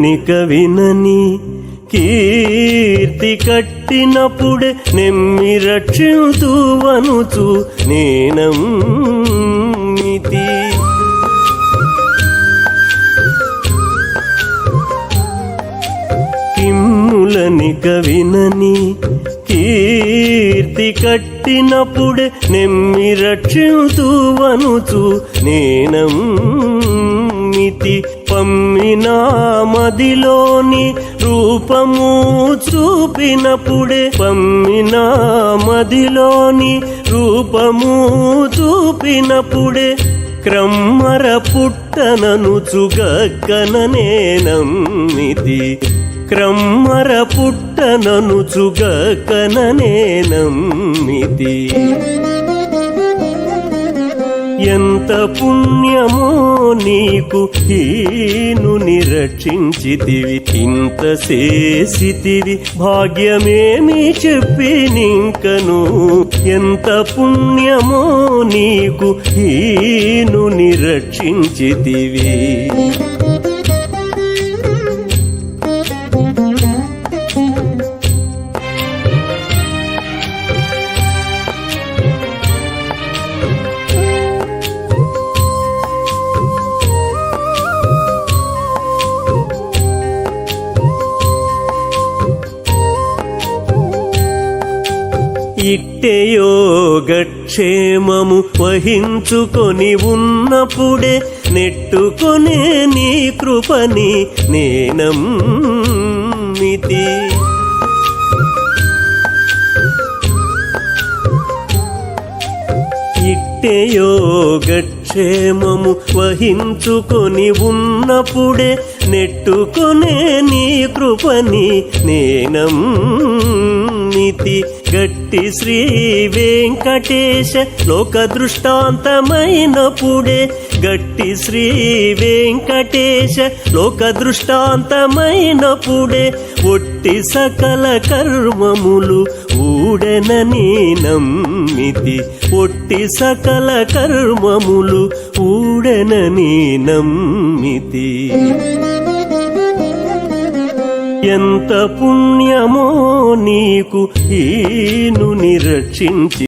తిమ్ములనిక వినని కీర్తి కట్టినప్పుడే నెమ్మి రక్షింతువనుచు నేనమ్మితి. తిమ్ములనిక వినని కీర్తి కట్టినప్పుడే నెమ్మి రక్షింతువనుచు నేనమ్మితి. పమ్మినా మదిలోని రూపము చూపినప్పుడే పమ్మినా మదిలోని రూపము చూపినప్పుడే క్రమ్మర పుట్టననుచుగక్కన నేనమ్మితి. క్రమ్మర పుట్టననుచుగక్కన నేనమ్మితి. ఎంత పుణ్యమో నీకు హీనుని రక్షించితివి, ఇంత చేసితివి భాగ్యమేమి చెప్పినింకను. ఎంత పుణ్యమో నీకు హీనుని రక్షించితివి. ఇట్టే యోగక్షేమము వహించుకొని ఉన్నప్పుడే నెట్టుకొనే నీ కృపని నేనమ్మితి. ఇట్టే యోగక్షేమము వహించుకొని ఉన్నప్పుడే నెట్టుకొనే నీ కృపని నేనమ్మితి. గట్టి శ్రీ వెంకటేశ లోక దృష్టాంతమైనప్పుడే గట్టి శ్రీ వెంకటేశ లోక దృష్టాంతమైనప్పుడే ఒట్టి సకల కర్మములు ఊడెనని నమ్మితి. ఒట్టి సకల కర్మములు ఊడెనని నమ్మితి. ఎంత పుణ్యమో నీకు హీనుని రక్షించి